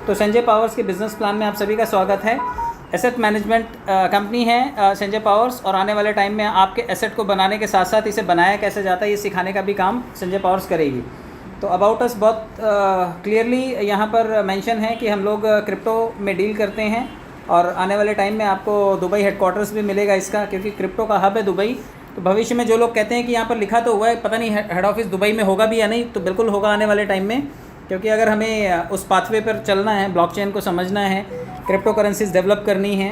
तो संजय पावर्स के business plan में आप सभी का स्वागत है। एसेट मैनेजमेंट कंपनी है संजय पावर्स, और आने वाले टाइम में आपके एसेट को बनाने के साथ साथ इसे बनाया कैसे जाता है ये सिखाने का भी काम संजय पावर्स करेगी। तो अबाउट अस बहुत क्लियरली यहाँ पर मेंशन है कि हम लोग क्रिप्टो में डील करते हैं, और आने वाले टाइम में आपको दुबई हेडक्वार्टर्स भी मिलेगा इसका, क्योंकि क्रिप्टो का हब है दुबई। तो भविष्य में जो लोग कहते हैं कि यहाँ पर लिखा तो हुआ है, पता नहीं हेड ऑफिस दुबई में होगा भी या नहीं, तो बिल्कुल होगा आने वाले टाइम में। क्योंकि अगर हमें उस पाथवे पर चलना है, ब्लॉकचेन को समझना है, क्रिप्टो करेंसीज डेवलप करनी है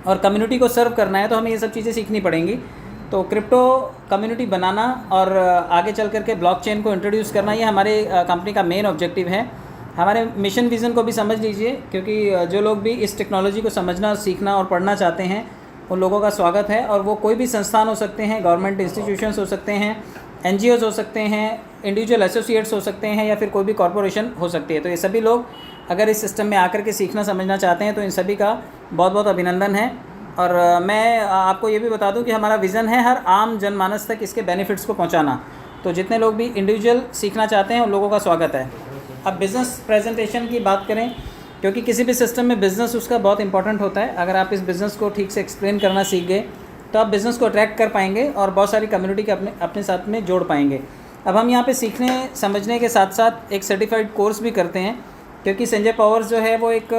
और कम्युनिटी को सर्व करना है, तो हमें ये सब चीज़ें सीखनी पड़ेंगी। तो क्रिप्टो कम्युनिटी बनाना और आगे चल करके ब्लॉकचेन को इंट्रोड्यूस करना, ये हमारे कंपनी का मेन ऑब्जेक्टिव है। हमारे मिशन विज़न को भी समझ लीजिए, क्योंकि जो लोग भी इस टेक्नोलॉजी को समझना, सीखना और पढ़ना चाहते हैं उन लोगों का स्वागत है। और वो कोई भी संस्थान हो सकते हैं, गवर्नमेंट इंस्टीट्यूशंस हो सकते हैं, NGOs हो सकते हैं, इंडिविजुअल एसोसिएट्स हो सकते हैं, या फिर कोई भी कॉरपोरेशन हो सकती है। तो ये सभी लोग अगर इस सिस्टम में आकर के सीखना समझना चाहते हैं तो इन सभी का बहुत बहुत अभिनंदन है। और मैं आपको ये भी बता दूं कि हमारा विज़न है हर आम जनमानस तक इसके बेनिफिट्स को पहुंचाना। तो जितने लोग भी इंडिविजुअल सीखना चाहते हैं उन लोगों का स्वागत है। अब बिज़नेस प्रेजेंटेशन की बात करें, क्योंकि किसी भी सिस्टम में बिज़नेस उसका बहुत इंपॉर्टेंट होता है। अगर आप इस बिज़नेस को ठीक से एक्सप्लेन करना सीख गए तो आप बिज़नेस को अट्रैक्ट कर पाएंगे और बहुत सारी कम्युनिटी के अपने साथ में जोड़ पाएंगे। अब हम यहाँ पे सीखने समझने के साथ साथ एक सर्टिफाइड कोर्स भी करते हैं, क्योंकि संजय पावर्स जो है वो एक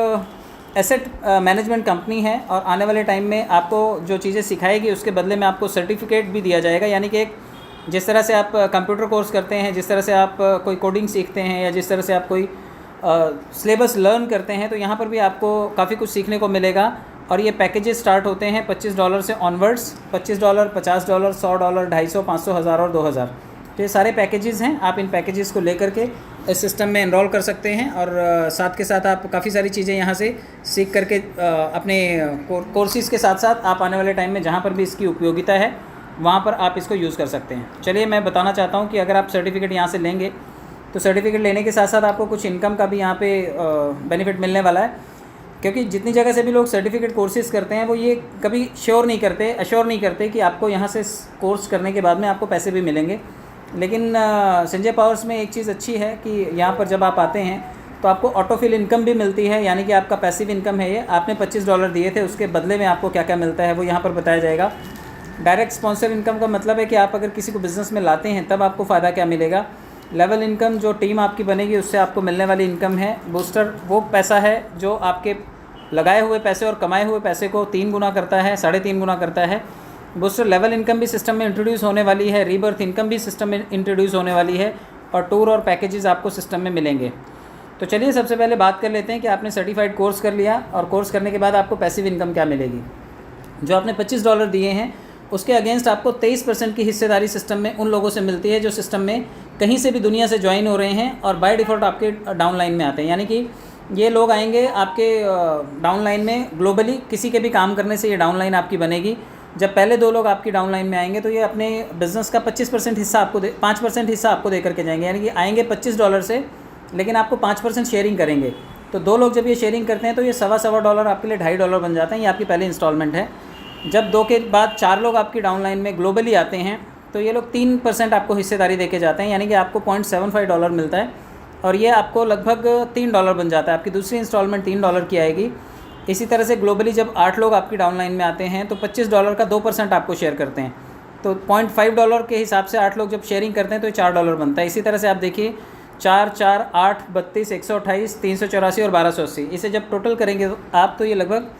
एसेट मैनेजमेंट कंपनी है, और आने वाले टाइम में आपको जो चीज़ें सिखाएगी उसके बदले में आपको सर्टिफिकेट भी दिया जाएगा। यानी कि एक जिस तरह से आप कंप्यूटर कोर्स करते हैं, जिस तरह से आप कोई कोडिंग सीखते हैं, या जिस तरह से आप कोई सिलेबस लर्न करते हैं, तो यहाँ पर भी आपको काफ़ी कुछ सीखने को मिलेगा। और ये पैकेजेस स्टार्ट होते हैं $25 से ऑनवर्ड्स, $25, $50, $100, $250, $500, 1000 और 2000। तो ये सारे पैकेजेस हैं। आप इन पैकेजेस को लेकर के इस सिस्टम में एनरोल कर सकते हैं, और साथ के साथ आप काफ़ी सारी चीज़ें यहाँ से सीख करके अपने कोर्सेज़ के साथ साथ आप आने वाले टाइम में जहाँ पर भी इसकी उपयोगिता है वहाँ पर आप इसको यूज़ कर सकते हैं। चलिए मैं बताना चाहता हूँ कि अगर आप सर्टिफिकेट यहाँ से लेंगे तो सर्टिफिकेट लेने के साथ साथ आपको कुछ इनकम का भी यहाँ पे बेनिफिट मिलने वाला है। क्योंकि जितनी जगह से भी लोग सर्टिफिकेट कोर्सेज़ करते हैं वो ये कभी अश्योर नहीं करते कि आपको यहाँ से कोर्स करने के बाद में आपको पैसे भी मिलेंगे। लेकिन संजय पावर्स में एक चीज़ अच्छी है कि यहाँ पर जब आप आते हैं तो आपको ऑटोफिल इनकम भी मिलती है। यानी कि आपका पैसिव इनकम है ये। आपने $25 दिए थे, उसके बदले में आपको क्या क्या मिलता है वो यहाँ पर बताया जाएगा। डायरेक्ट स्पॉन्सर इनकम का मतलब है कि आप अगर किसी को बिज़नेस में लाते हैं तब आपको फ़ायदा क्या मिलेगा। लेवल इनकम जो टीम आपकी बनेगी उससे आपको मिलने वाली इनकम है। बूस्टर वो पैसा है जो आपके लगाए हुए पैसे और कमाए हुए पैसे को 3 गुना करता है, 3.5 गुना करता है। बूस्टर लेवल इनकम भी सिस्टम में इंट्रोड्यूस होने वाली है, रीबर्थ इनकम भी सिस्टम में इंट्रोड्यूस होने वाली है, और टूर और पैकेजेस आपको सिस्टम में मिलेंगे। तो चलिए सबसे पहले बात कर लेते हैं कि आपने सर्टिफाइड कोर्स कर लिया, और कोर्स करने के बाद आपको पैसिव इनकम क्या मिलेगी। जो आपने $25 दिए हैं उसके अगेंस्ट आपको 23% की हिस्सेदारी सिस्टम में उन लोगों से मिलती है जो सिस्टम में कहीं से भी दुनिया से ज्वाइन हो रहे हैं और बाय डिफ़ॉल्ट आपके डाउनलाइन में आते हैं। यानी कि ये लोग आएंगे आपके डाउनलाइन में ग्लोबली, किसी के भी काम करने से ये डाउनलाइन आपकी बनेगी। जब पहले 2 लोग आपकी डाउनलाइन में आएंगे तो ये अपने बिज़नेस का 25% हिस्सा आपको 5% हिस्सा आपको दे करके जाएंगे। यानी कि आएंगे $25 से, लेकिन आपको 5% शेयरिंग करेंगे। तो 2 लोग जब ये शेयरिंग करते हैं तो ये $1.25 आपके लिए $2.5 बन जाते हैं। ये आपकी पहली इंस्टॉलमेंट है। जब 2 के बाद 4 लोग आपकी डाउनलाइन में ग्लोबली आते हैं तो ये लोग 3% आपको हिस्सेदारी देके जाते हैं। यानी कि आपको $0.75 मिलता है, और ये आपको लगभग $3 बन जाता है। आपकी दूसरी इंस्टॉलमेंट $3 की आएगी। इसी तरह से ग्लोबली जब 8 लोग आपकी डाउनलाइन में आते हैं तो $25 का 2% आपको शेयर करते हैं। तो $0.5 के हिसाब से 8 लोग जब शेयरिंग करते हैं तो ये $4 बनता है। इसी तरह से आप देखिए 4, 4, 8, 32, 128, 384 और 1280, इसे जब टोटल करेंगे आप तो ये लगभग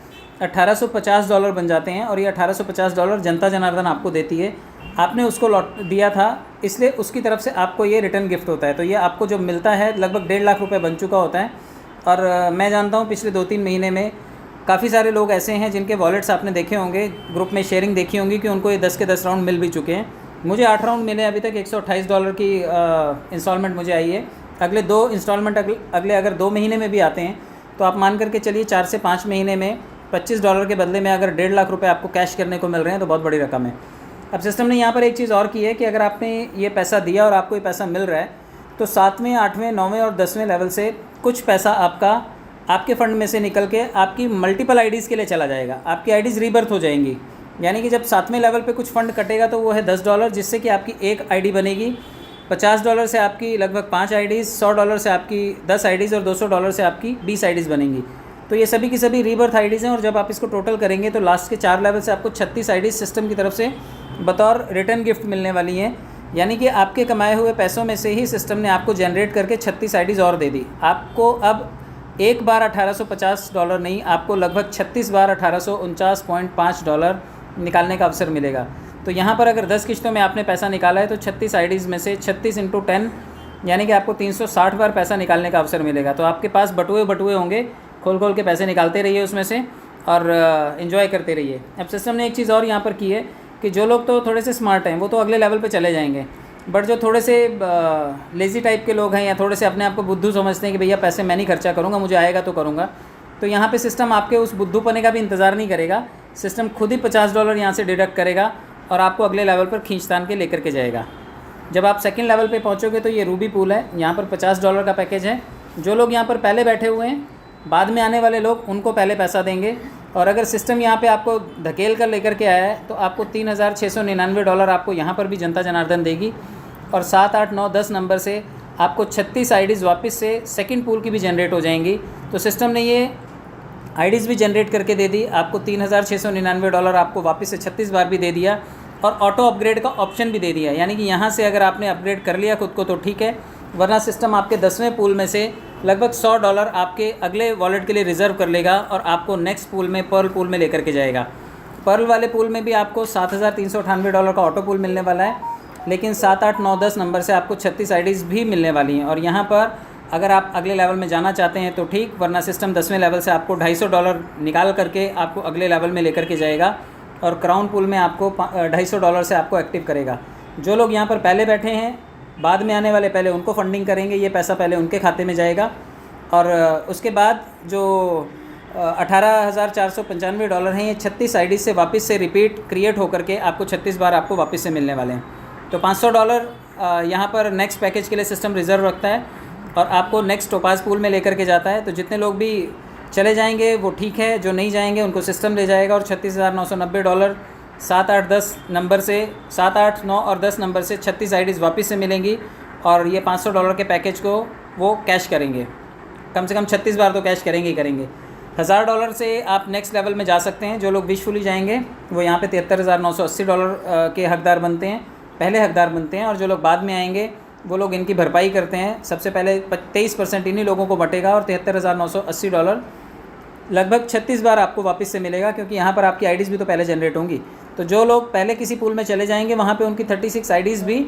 $1850 बन जाते हैं। और ये $1850 जनता जनार्दन आपको देती है। आपने उसको लौट दिया था, इसलिए उसकी तरफ से आपको ये रिटर्न गिफ्ट होता है। तो ये आपको जो मिलता है लगभग 1.5 लाख रुपए बन चुका होता है। और मैं जानता हूँ पिछले 2-3 महीने में काफ़ी सारे लोग ऐसे हैं जिनके वॉलेट्स आपने देखे होंगे, ग्रुप में शेयरिंग देखी होंगी कि उनको ये 10 के 10 राउंड मिल भी चुके हैं। मुझे 8 राउंड मिले अभी तक। $128 की इंस्टॉलमेंट मुझे आई है। अगले 2 इंस्टॉलमेंट अगले अगर 2 महीने में भी आते हैं तो आप मान करके चलिए 4 से 5 महीने में $25 के बदले में अगर 1.5 लाख रुपए आपको कैश करने को मिल रहे हैं तो बहुत बड़ी रकम है। अब सिस्टम ने यहाँ पर एक चीज़ और की है कि अगर आपने ये पैसा दिया और आपको ये पैसा मिल रहा है तो 7वें, 8वें, 9वें और 10वें लेवल से कुछ पैसा आपके फ़ंड में से निकल के आपकी मल्टीपल आईडीज़ के लिए चला जाएगा। आपकी आईडीज़ रीबर्थ हो जाएंगी। यानी कि जब 7वें लेवल पे कुछ फ़ंड कटेगा तो वो है $10, जिससे कि आपकी एक आईडी बनेगी $50 से आपकी लगभग 5 आईडीज़, $100 से आपकी 10 आईडीज़ और $200 से आपकी 20 आईडीज़ बनेंगी। तो ये सभी की सभी रीबर्थ आईडीज़ हैं और जब आप इसको टोटल करेंगे तो लास्ट के 4 लेवल से आपको 36 आईडीज़ सिस्टम की तरफ से बतौर रिटर्न गिफ्ट मिलने वाली हैं। यानी कि आपके कमाए हुए पैसों में से ही सिस्टम ने आपको जनरेट करके 36 आईडीज़ और दे दी। आपको अब एक बार $1850 नहीं, आपको लगभग 36 बार $1849.5 निकालने का अवसर मिलेगा। तो यहाँ पर अगर 10 किश्तों में आपने पैसा निकाला है तो 36 आईडीज़ में से 36 × 10 यानी कि आपको 360 बार पैसा निकालने का अवसर मिलेगा। तो आपके पास बटुए होंगे, खोल के पैसे निकालते रहिए उसमें से और एंजॉय करते रहिए। अब सिस्टम ने एक चीज़ और यहाँ पर की है कि जो लोग तो थोड़े से स्मार्ट हैं वो तो अगले लेवल पे चले जाएंगे, बट जो थोड़े से लेज़ी टाइप के लोग हैं या थोड़े से अपने आप को बुद्धू समझते हैं कि भैया पैसे मैं नहीं खर्चा करूँगा, मुझे आएगा तो करूँगा, तो यहाँ पे सिस्टम आपके उस बुद्धूपने का भी इंतज़ार नहीं करेगा। सिस्टम खुद ही $50 यहाँ से डिडक्ट करेगा और आपको अगले लेवल पर खींचतान के लेकर के जाएगा। जब आप सेकंड लेवल पे पहुँचोगे तो ये रूबी पूल है, यहाँ पर $50 का पैकेज है। जो लोग यहाँ पर पहले बैठे हुए हैं, बाद में आने वाले लोग उनको पहले पैसा देंगे। और अगर सिस्टम यहाँ पे आपको धकेल कर लेकर के आया है तो आपको $3699 आपको यहाँ पर भी जनता जनार्दन देगी। और 7, 8, 9, 10 नंबर से आपको 36 आईडीज़ वापस से सेकंड पूल की भी जनरेट हो जाएंगी। तो सिस्टम ने ये आईडीज़ भी जनरेट करके दे दी, आपको $3699 आपको वापस से 36 बार भी दे दिया और ऑटो अपग्रेड का ऑप्शन भी दे दिया। यानी कि यहाँ से अगर आपने अपग्रेड कर लिया खुद को तो ठीक है, वरना सिस्टम आपके 10वें पूल में से लगभग $100 आपके अगले वॉलेट के लिए रिज़र्व कर लेगा और आपको नेक्स्ट पूल में, पर्ल पूल में लेकर के जाएगा। पर्ल वाले पूल में भी आपको $7398 का ऑटो पूल मिलने वाला है, लेकिन 7, 8, 9, 10 नंबर से आपको 36 आईडीज़ भी मिलने वाली हैं। और यहाँ पर अगर आप अगले लेवल में जाना चाहते हैं तो ठीक, वरना सिस्टम 10वें लेवल से आपको $250 निकाल करके आपको अगले लेवल में लेकर के जाएगा और क्राउन पूल में आपको $250 से आपको एक्टिव करेगा। जो लोग यहाँ पर पहले बैठे हैं, बाद में आने वाले पहले उनको फंडिंग करेंगे, ये पैसा पहले उनके खाते में जाएगा और उसके बाद जो $18,495 हैं ये 36 आईडी से वापस से रिपीट क्रिएट होकर के आपको 36 बार आपको वापस से मिलने वाले हैं। तो $500 यहाँ पर नेक्स्ट पैकेज के लिए सिस्टम रिज़र्व रखता है और आपको नेक्स्ट टोपाज पूल में लेकर के जाता है। तो जितने लोग भी चले जाएंगे वो ठीक है, जो नहीं जाएंगे उनको सिस्टम ले जाएगा और $36,990 7, 8, 10 नंबर से 7, 8, 9 और 10 नंबर से 36 आईडीज़ वापस से मिलेंगी और ये $500 के पैकेज को वो कैश करेंगे। कम से कम 36 बार तो कैश करेंगे ही करेंगे। $1000 से आप नेक्स्ट लेवल में जा सकते हैं। जो लोग विशफुली जाएंगे वो यहाँ पे $73,980 के हकदार बनते हैं, पहले हकदार बनते हैं। और जो लोग बाद में आएंगे वो लोग इनकी भरपाई करते हैं। सबसे पहले 23% इन्हीं लोगों को बटेगा और $73,980 लगभग 36 बार आपको वापस से मिलेगा, क्योंकि यहाँ पर आपकी आईडीज़ भी तो पहले जनरेट होंगी। तो जो लोग पहले किसी पूल में चले जाएंगे वहाँ पे उनकी 36 आईडीज़ भी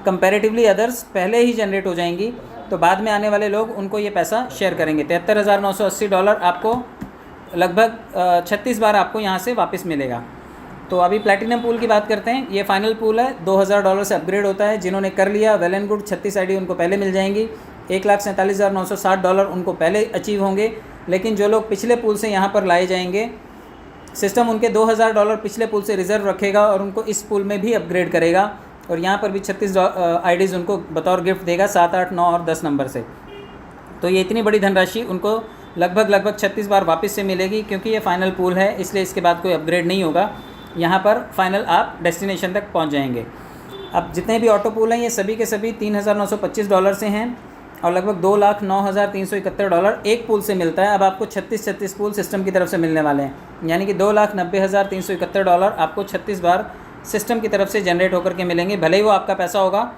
कंपैरेटिवली अदर्स पहले ही जनरेट हो जाएंगी। तो बाद में आने वाले लोग उनको ये पैसा शेयर करेंगे। $73,980 आपको लगभग 36 बार आपको यहाँ से वापस मिलेगा। तो अभी प्लैटिनम पूल की बात करते हैं। ये फाइनल पूल है, $2000 से अपग्रेड होता है। जिन्होंने कर लिया वेल एंड गुड, 36 आईडी उनको पहले मिल जाएंगी। $1,47,960 उनको पहले अचीव होंगे। लेकिन जो लोग पिछले पूल से यहाँ पर लाए जाएंगे, सिस्टम उनके $2000 पिछले पूल से रिज़र्व रखेगा और उनको इस पूल में भी अपग्रेड करेगा और यहाँ पर भी 36 आईडीज़ उनको बतौर गिफ्ट देगा 7, 8, 9 और 10 नंबर से। तो ये इतनी बड़ी धनराशि उनको लगभग 36 बार वापस से मिलेगी, क्योंकि ये फाइनल पूल है इसलिए इसके बाद कोई अपग्रेड नहीं होगा। यहाँ पर फाइनल आप डेस्टिनेशन तक पहुँच जाएंगे। अब जितने भी ऑटो पूल हैं ये सभी के सभी $3,925 से हैं और लगभग $2,09,371 एक पूल से मिलता है। अब आपको 36 पूल सिस्टम की तरफ से मिलने वाले हैं, यानी कि $2,90,371 आपको 36 बार सिस्टम की तरफ से जनरेट होकर के मिलेंगे। भले ही वो आपका पैसा होगा,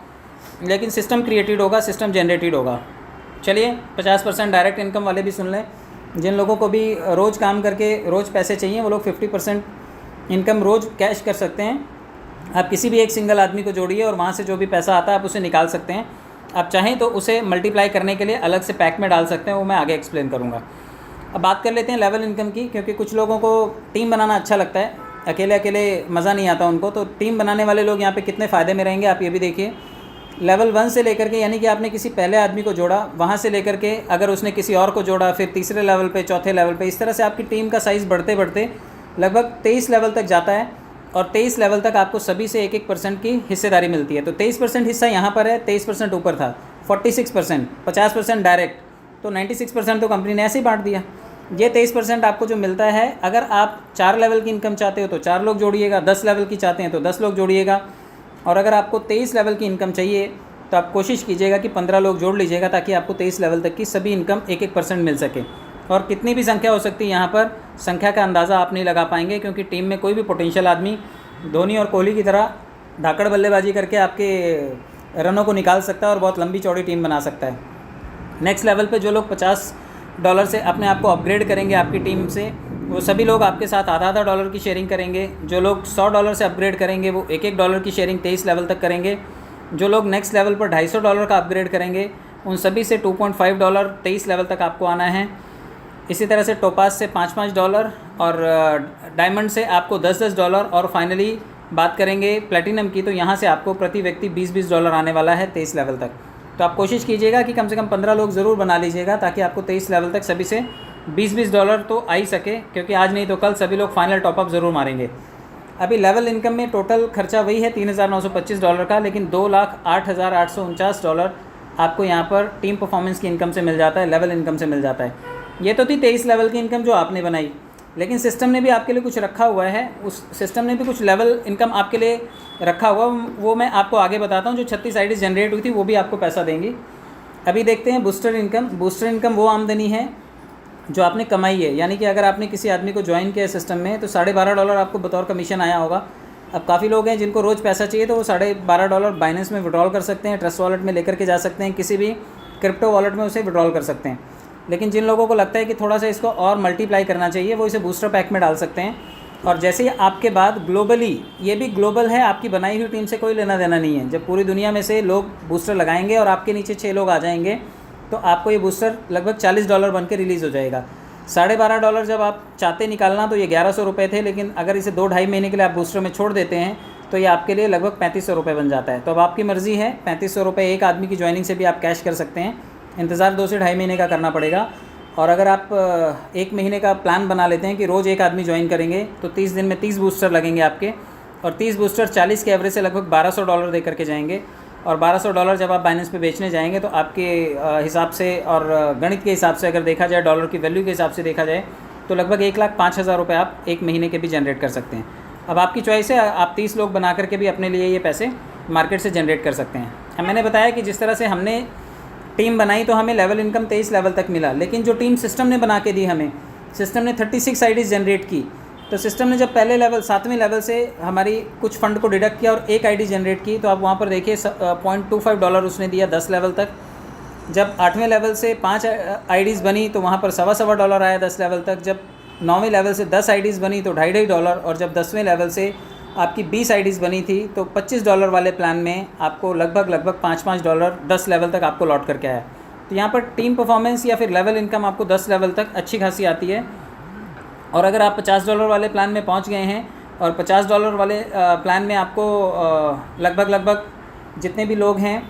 लेकिन सिस्टम क्रिएटेड होगा, सिस्टम जनरेटेड होगा। चलिए 50% डायरेक्ट इनकम वाले भी सुन लें। जिन लोगों को भी रोज़ काम करके रोज़ पैसे चाहिए वो लोग 50% इनकम रोज़ कैश कर सकते हैं। आप किसी भी एक सिंगल आदमी को जोड़िए और वहाँ से जो भी पैसा आता है आप उसे निकाल सकते हैं। आप चाहें तो उसे मल्टीप्लाई करने के लिए अलग से पैक में डाल सकते हैं, वो मैं आगे एक्सप्लेन करूँगा। अब बात कर लेते हैं लेवल इनकम की, क्योंकि कुछ लोगों को टीम बनाना अच्छा लगता है, अकेले अकेले मज़ा नहीं आता उनको। तो टीम बनाने वाले लोग यहाँ पे कितने फ़ायदे में रहेंगे आप ये भी देखिए। लेवल 1 से लेकर के, यानी कि आपने किसी पहले आदमी को जोड़ा, वहाँ से लेकर के अगर उसने किसी और को जोड़ा, फिर तीसरे लेवल पे, चौथे लेवल पे, इस तरह से आपकी टीम का साइज़ बढ़ते बढ़ते लगभग 23 लेवल तक जाता है और 23 लेवल तक आपको सभी से 1-1% की हिस्सेदारी मिलती है। तो 23% हिस्सा यहाँ पर है, 23% ऊपर था, 46%, 50% डायरेक्ट, तो 96% तो कंपनी ने ऐसे ही बांट दिया। ये 23% आपको जो मिलता है, अगर आप 4 लेवल की इनकम चाहते हो तो 4 लोग जोड़िएगा, 10 लेवल की चाहते हैं तो 10 लोग जोड़िएगा, और अगर आपको 23 लेवल की इनकम चाहिए तो आप कोशिश कीजिएगा कि 15 लोग जोड़ लीजिएगा ताकि आपको 23 लेवल तक की सभी इनकम 1-1% मिल सके। और कितनी भी संख्या हो सकती है यहाँ पर, संख्या का अंदाज़ा आप नहीं लगा पाएंगे, क्योंकि टीम में कोई भी पोटेंशियल आदमी धोनी और कोहली की तरह धाकड़ बल्लेबाजी करके आपके रनों को निकाल सकता है और बहुत लंबी चौड़ी टीम बना सकता है। नेक्स्ट लेवल पे जो लोग $50 से अपने आप को अपग्रेड करेंगे आपकी टीम से, वो सभी लोग आपके साथ आधा डॉलर की शेयरिंग करेंगे। जो लोग $100 से अपग्रेड करेंगे वो $1 की शेयरिंग 23 लेवल तक करेंगे। जो लोग नेक्स्ट लेवल पर $250 का अपग्रेड करेंगे उन सभी से $2.5 23 लेवल तक आपको आना है। इसी तरह से टोपास से $5 और डायमंड से आपको $10 और फाइनली बात करेंगे प्लेटिनम की, तो यहाँ से आपको प्रति व्यक्ति $20 आने वाला है 23 लेवल तक। तो आप कोशिश कीजिएगा कि कम से कम 15 लोग ज़रूर बना लीजिएगा ताकि आपको 23 लेवल तक सभी से $20 तो आ ही सके, क्योंकि आज नहीं तो कल सभी लोग फाइनल टॉपअप ज़रूर मारेंगे। अभी लेवल इनकम में टोटल खर्चा वही है $3,925 का, लेकिन $2,08,849 आपको यहाँ पर टीम परफॉर्मेंस की इनकम से मिल जाता है, लेवल इनकम से मिल जाता है। ये तो थी 23 लेवल की इनकम जो आपने बनाई, लेकिन सिस्टम ने भी आपके लिए कुछ रखा हुआ है। उस सिस्टम ने भी कुछ लेवल इनकम आपके लिए रखा हुआ, वो मैं आपको आगे बताता हूँ। जो 36 आईडीज़ जनरेट हुई थी वो भी आपको पैसा देंगी। अभी देखते हैं बूस्टर इनकम। बूस्टर इनकम वो आमदनी है जो आपने कमाई है, यानी कि अगर आपने किसी आदमी को ज्वाइन किया सिस्टम में तो $12.5 आपको बतौर कमीशन आया होगा। अब काफ़ी लोग हैं जिनको रोज़ पैसा चाहिए, तो वो $12.5 बाइनेंस में विड्रॉल कर सकते हैं, ट्रस्ट वॉलेट में लेकर के जा सकते हैं, किसी भी क्रिप्टो वॉलेट में उसे विड्रॉल कर सकते हैं। लेकिन जिन लोगों को लगता है कि थोड़ा सा इसको और मल्टीप्लाई करना चाहिए, वो इसे बूस्टर पैक में डाल सकते हैं। और जैसे ही आपके बाद ग्लोबली, ये भी ग्लोबल है, आपकी बनाई हुई टीम से कोई लेना देना नहीं है। जब पूरी दुनिया में से लोग बूस्टर लगाएंगे और आपके नीचे 6 लोग आ जाएंगे तो आपको ये बूस्टर लगभग $40 बन के रिलीज़ हो जाएगा। $12.5 जब आप चाहते निकालना तो ये ₹1100 थे, लेकिन अगर इसे 2-2.5 महीने के लिए आप बूस्टर में छोड़ देते हैं तो ये आपके लिए लगभग ₹3500 बन जाता है। तो अब आपकी मर्ज़ी है, ₹3500 एक आदमी की ज्वाइनिंग से भी आप कैश कर सकते हैं। इंतज़ार 2 से 2.5 महीने का करना पड़ेगा। और अगर आप 1 महीने का प्लान बना लेते हैं कि रोज़ एक आदमी ज्वाइन करेंगे तो 30 दिन में 30 बूस्टर लगेंगे आपके, और 30 बूस्टर 40 के एवरेज से लगभग $1200 दे करके जाएंगे। और $1200 जब आप बाइनेंस पे बेचने जाएंगे तो आपके हिसाब से और गणित के हिसाब से अगर देखा जाए, डॉलर की वैल्यू के हिसाब से देखा जाए, तो लगभग 1,05,000 रुपये आप 1 महीने के भी जनरेट कर सकते हैं। अब आपकी चॉइस है, आप 30 लोग बना करके भी अपने लिए ये पैसे मार्केट से जनरेट कर सकते हैं। अब मैंने बताया कि जिस तरह से हमने टीम बनाई तो हमें लेवल इनकम 23 लेवल तक मिला, लेकिन जो टीम सिस्टम ने बना के दी हमें, सिस्टम ने 36 आईडीज़ जनरेट की। तो सिस्टम ने जब पहले लेवल 7वें लेवल से हमारी कुछ फ़ंड को डिडक्ट किया और एक आईडी जनरेट की, तो आप वहाँ पर देखिए $0.25 उसने दिया 10 लेवल तक। जब 8वें लेवल से 5 आईडीज़ बनी तो वहाँ पर $1.25 आया 10 लेवल तक। जब 9वें लेवल से 10 आईडीज़ बनी तो $2.5, और जब 10वें लेवल से आपकी 20 आईडीज़ बनी थी तो $25 वाले प्लान में आपको लगभग $5-5 10 लेवल तक आपको लौट करके आया। तो यहाँ पर टीम परफॉर्मेंस या फिर लेवल इनकम आपको 10 लेवल तक अच्छी खासी आती है। और अगर आप $50 वाले प्लान में पहुँच गए हैं और $50 वाले प्लान में आपको लगभग जितने भी लोग हैं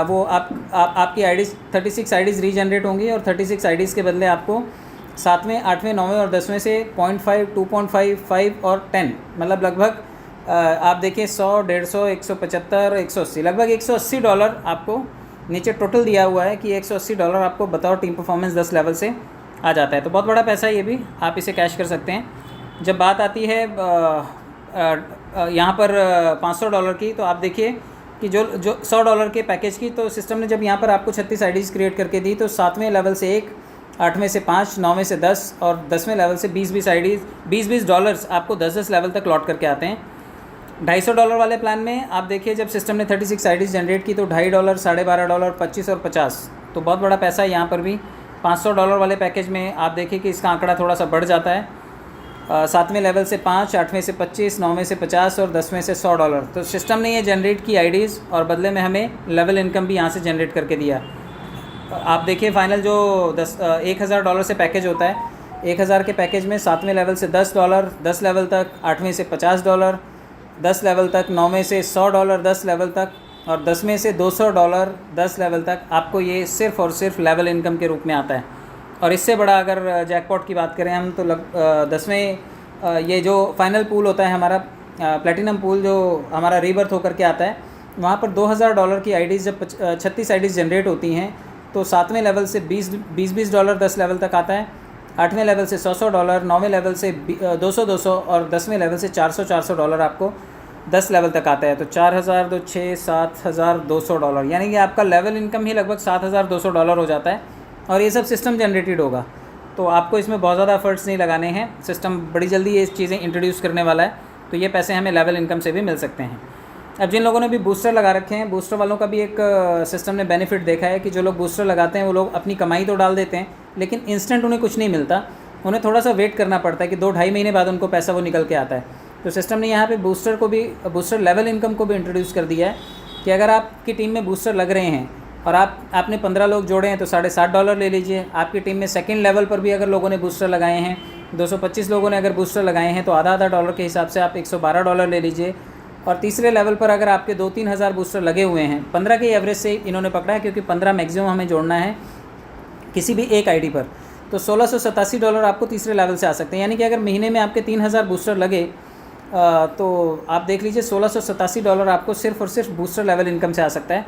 वो आपकी आईडीज़ 36 आईडीज़ रीजनरेट होंगी, और 36 आईडीज़ के बदले आपको 7वें, 8वें, 9वें और 10वें से 0.5, 2.5, 5 और 10, मतलब लगभग आप देखिए 100, 150, 175, 180, लगभग $180 आपको नीचे टोटल दिया हुआ है कि $180 आपको बतौर टीम परफॉर्मेंस 10 लेवल से आ जाता है। तो बहुत बड़ा पैसा है ये भी, आप इसे कैश कर सकते हैं। जब बात आती है यहाँ पर $500 की, तो आप देखिए कि जो $100 के पैकेज की, तो सिस्टम ने जब यहाँ पर आपको 36 आईडीज़ क्रिएट करके दी तो 7वें लेवल से 1, 8वें से 5, 9वें से 10 और 10वें लेवल से 20-20 आईडीज़, $20 आपको 10-10 लेवल तक लौट करके आते हैं। $250 वाले प्लान में आप देखिए जब सिस्टम ने 36 आईडीज़ जनरेट की तो $2.5, $12.5, 25 और 50, तो बहुत बड़ा पैसा है यहाँ पर भी। $500 वाले पैकेज में आप देखिए कि इसका आंकड़ा थोड़ा सा बढ़ जाता है। 7वें लेवल से 5, 8वें से 25, 9वें से 50 और 10वें से $100। तो सिस्टम ने ये जनरेट की आईडीज़ और बदले में हमें लेवल इनकम भी यहाँ से जनरेट करके दिया। आप देखिए फाइनल जो $1,000 से पैकेज होता है, 1,000 के पैकेज में 7वें लेवल से $10, 10 लेवल तक, 8वें से $50, 10 लेवल तक, 9वें से $100, 10 लेवल तक, और 10वें से $200, 10 लेवल तक आपको ये सिर्फ़ और सिर्फ लेवल इनकम के रूप में आता है। और इससे बड़ा अगर जैकपॉट की बात करें हम तो 10वें ये जो फाइनल पूल होता है हमारा प्लेटिनम पूल जो हमारा रीबर्थ होकर के आता है, वहाँ पर $2,000 की आईडीज़ जब 36 आईडीज़ जनरेट होती हैं तो 7वें लेवल से $20 10 लेवल तक आता है, 8वें लेवल से $100, 9वें लेवल से $200 और 10वें लेवल से $400 आपको 10 लेवल तक आता है तो 4,000 दो 6 $7,200, यानी कि आपका लेवल इनकम ही लगभग $7,200 हो जाता है। और ये सब सिस्टम जनरेटेड होगा, तो आपको इसमें बहुत ज़्यादा एफर्ट्स नहीं लगाने हैं। सिस्टम बड़ी जल्दी ये चीज़ें इंट्रोड्यूस करने वाला है, तो ये पैसे हमें लेवल इनकम से भी मिल सकते हैं। अब जिन लोगों ने भी बूस्टर लगा रखे हैं, बूस्टर वालों का भी एक सिस्टम ने बेनिफिट देखा है कि जो लोग बूस्टर लगाते हैं वो लोग अपनी कमाई तो डाल देते हैं, लेकिन इंस्टेंट उन्हें कुछ नहीं मिलता, उन्हें थोड़ा सा वेट करना पड़ता है कि 2-2.5 महीने बाद उनको पैसा वो निकल के आता है। तो सिस्टम ने यहाँ पे बूस्टर लेवल इनकम को भी इंट्रोड्यूस कर दिया है कि अगर आपकी टीम में बूस्टर लग रहे हैं और आपने 15 लोग जोड़े हैं तो $60 ले लीजिए। आपकी टीम में सेकंड लेवल पर भी अगर लोगों ने बूस्टर लगाए हैं, 225 लोगों ने अगर बूस्टर लगाए हैं तो आधा $1 के हिसाब से आप $112 ले लीजिए। और तीसरे लेवल पर अगर आपके 2-3 हज़ार बूस्टर लगे हुए हैं, 15 के एवरेज से इन्होंने पकड़ा है क्योंकि 15 मैक्सिमम हमें जोड़ना है किसी भी एक आईडी पर, तो $1,687 आपको तीसरे लेवल से आ सकते हैं। यानी कि अगर महीने में आपके 3,000 बूस्टर लगे तो आप देख लीजिए $1,687 आपको सिर्फ़ और सिर्फ बूस्टर लेवल इनकम से आ सकता है।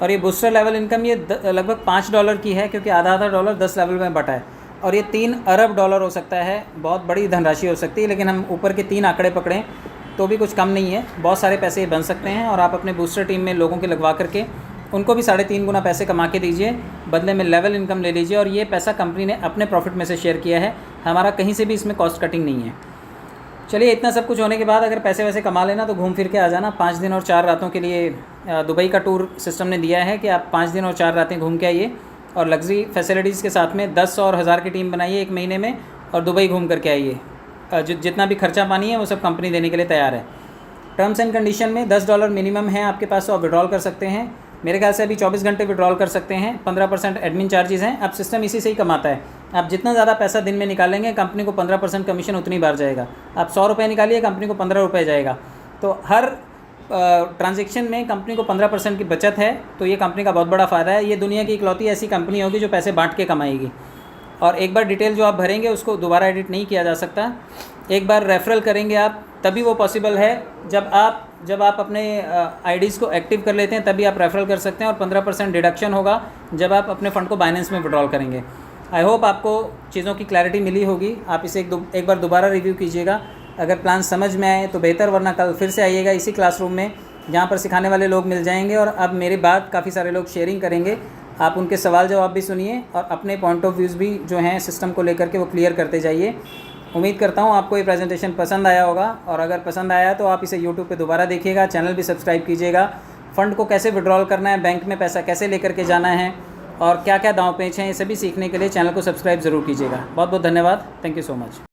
और ये बूस्टर लेवल इनकम ये लगभग $5 की है, क्योंकि आधा $1 10 लेवल में बटा है, और ये $3 अरब हो सकता है। बहुत बड़ी धनराशि हो सकती है, लेकिन हम ऊपर के 3 आंकड़े पकड़ें तो भी कुछ कम नहीं है। बहुत सारे पैसे बन सकते हैं और आप अपने बूस्टर टीम में लोगों के लगवा करके उनको भी 3.5 गुना पैसे कमा के दीजिए, बदले में लेवल इनकम ले लीजिए। और ये पैसा कंपनी ने अपने प्रॉफिट में से शेयर किया है, हमारा कहीं से भी इसमें कॉस्ट कटिंग नहीं है। चलिए, इतना सब कुछ होने के बाद अगर पैसे वैसे कमा लेना तो घूम फिर के आ जाना। 5 दिन और 4 रातों के लिए दुबई का टूर सिस्टम ने दिया है कि आप 5 दिन और 4 रातें घूम के आइए और लग्जरी फैसिलिटीज़ के साथ में 10 और 1000 की टीम बनाइए एक महीने में और दुबई घूम करके आइए। जितना भी खर्चा पानी है वो सब कंपनी देने के लिए तैयार है। टर्म्स एंड कंडीशन में $10 मिनिमम है आपके पास, तो आप विड्रॉल कर सकते हैं। मेरे ख्याल से अभी 24 घंटे विड्रॉल कर सकते हैं। 15% एडमिन चार्जेस हैं। अब सिस्टम इसी से ही कमाता है। आप जितना ज़्यादा पैसा दिन में निकालेंगे, कंपनी को 15% कमीशन उतनी बार जाएगा। आप ₹100 निकालिए, कंपनी को ₹15 जाएगा। तो हर ट्रांजेक्शन में कंपनी को 15% की बचत है, तो ये कंपनी का बहुत बड़ा फ़ायदा है। ये दुनिया की इकलौती ऐसी कंपनी होगी जो पैसे बांट के कमाएगी। और एक बार डिटेल जो आप भरेंगे उसको दोबारा एडिट नहीं किया जा सकता। एक बार रेफरल करेंगे आप तभी वो पॉसिबल है। जब आप अपने आईडीज़ को एक्टिव कर लेते हैं तभी आप रेफरल कर सकते हैं, और 15% डिडक्शन होगा जब आप अपने फ़ंड को बाइनेंस में विड्रॉल करेंगे। आई होप आपको चीज़ों की क्लैरिटी मिली होगी। आप इसे एक बार दोबारा रिव्यू कीजिएगा। अगर प्लान समझ में आए तो बेहतर, वरना कल फिर से आइएगा इसी क्लासरूम में, जहाँ पर सिखाने वाले लोग मिल जाएंगे। और अब मेरे बाद काफ़ी सारे लोग शेयरिंग करेंगे। आप उनके सवाल जवाब भी सुनिए और अपने पॉइंट ऑफ व्यूज़ भी जो हैं सिस्टम को लेकर के वो क्लियर करते जाइए। उम्मीद करता हूँ आपको ये प्रेजेंटेशन पसंद आया होगा, और अगर पसंद आया तो आप इसे यूट्यूब पे दोबारा देखिएगा। चैनल भी सब्सक्राइब कीजिएगा। फ़ंड को कैसे विड्रॉल करना है, बैंक में पैसा कैसे लेकर के जाना है, और क्या क्या दांव पेच हैं, ये सभी सीखने के लिए चैनल को सब्सक्राइब ज़रूर कीजिएगा। बहुत बहुत धन्यवाद। Thank you so much.